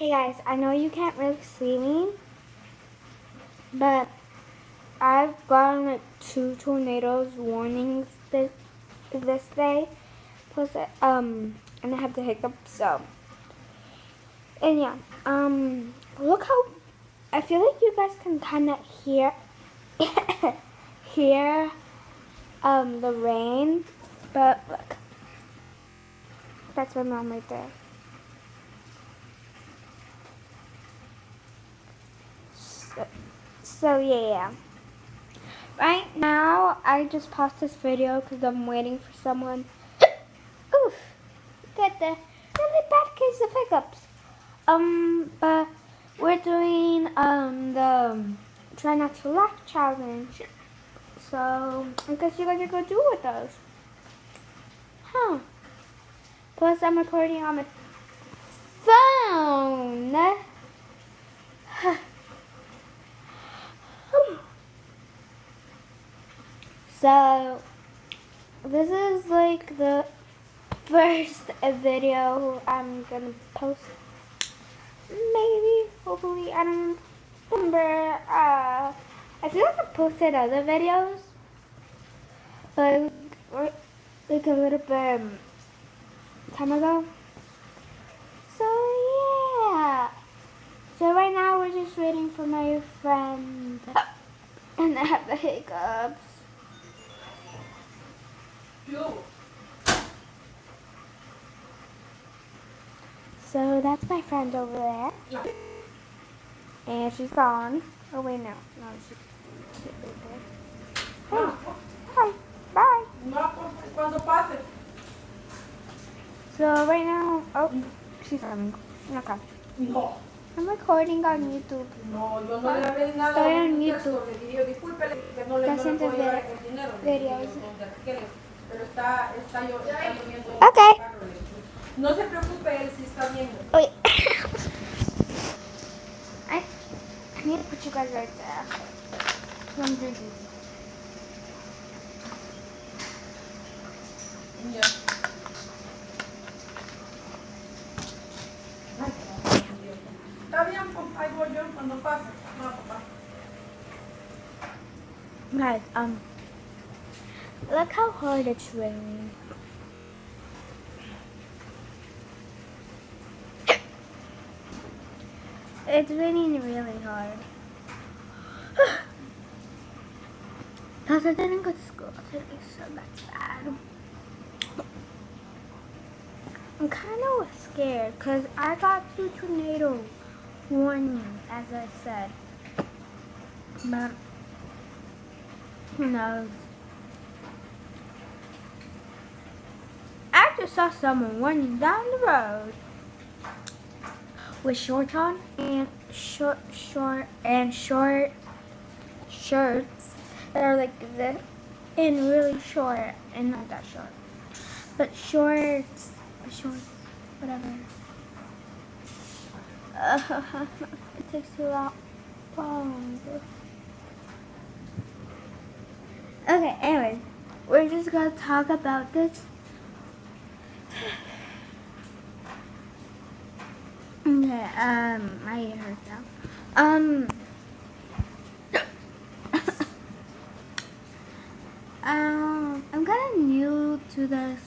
Hey guys, I know you can't really see me, but I've gotten like 2 tornadoes warnings this day. Plus, and I have the hiccups. So, and yeah, look how I feel like you guys can kind of hear hear the rain, but look, that's my mom right there. So yeah. Right now, I just paused this video because I'm waiting for someone. Oof, got the really bad case of hiccups. But we're doing the try not to laugh challenge. So I guess you guys are gonna do with us, huh? Plus, I'm recording on my phone. So this is like the first video I'm gonna post. Maybe, hopefully, I don't remember. I feel like I posted other videos, but like a little bit time ago. So yeah. So right now we're just waiting for my friend, and I have the hiccups. So that's my friend over there. And she's gone. Oh wait, no. No, she's right there. Hey. Hi. Bye. So right now, oh, she's coming. Okay. I'm recording on YouTube. Estoy en YouTube. Haciendo videos. Okay. No se preocupe, él sí está viendo. Wait. I need to put you guys right there. I'm drinking. Ya. Está bien, pues, ahí voy yo cuando pase. No, papá. Guys, look how hard it's raining. It's raining really hard. Plus, I didn't go to school today, so that's bad. I'm kind of scared because I got 2 tornado warnings, as I said. But who knows? I just saw someone running down the road with shorts on and short shirts that are like this and really short and not that short, but shorts, whatever. It takes too long. Okay, anyway, we're just gonna talk about this. Okay, my ear hurts now. I'm kind of new to this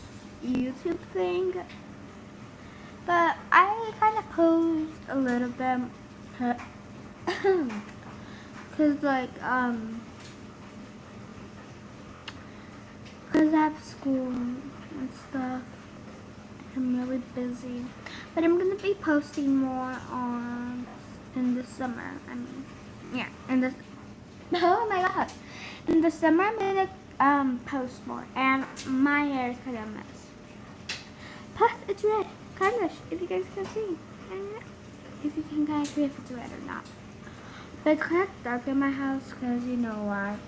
YouTube thing, but I kind of post a little bit, cause like cause I have school and stuff. I'm really busy, but I'm gonna be posting more in the summer. I mean, yeah, oh my god, in the summer I'm gonna post more, and my hair is kind of a mess. Plus, it's red, kind of. If you guys can see, if you can kind of see if it's red or not. But it's kind of dark in my house because you know why.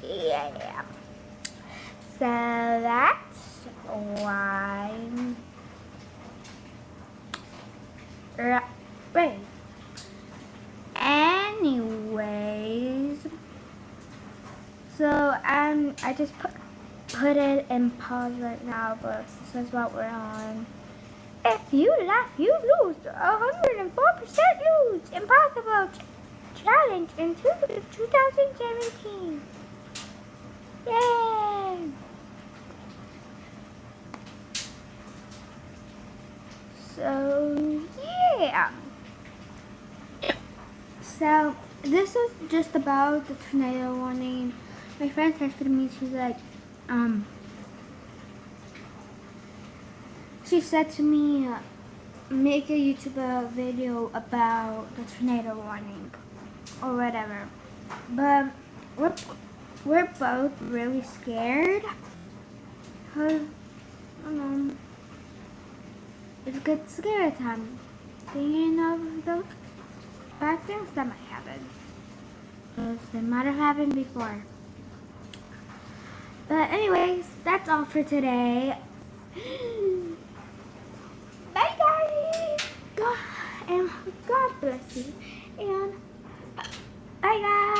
Yeah. So that's why. Right. Anyways, so I just put it in pause right now, but this is what we're on. If you laugh, you lose. 104% lose. Impossible challenge in 2017. Yay! So, yeah. So, this is just about the tornado warning. My friend texted me, she's like, she said to me, make a YouTube video about the tornado warning or whatever. But we're both really scared because, I don't know, it's good scary time. Thinking of those bad things that might happen. Because they might have happened before. But anyways, that's all for today. Bye guys! God bless you. And bye guys!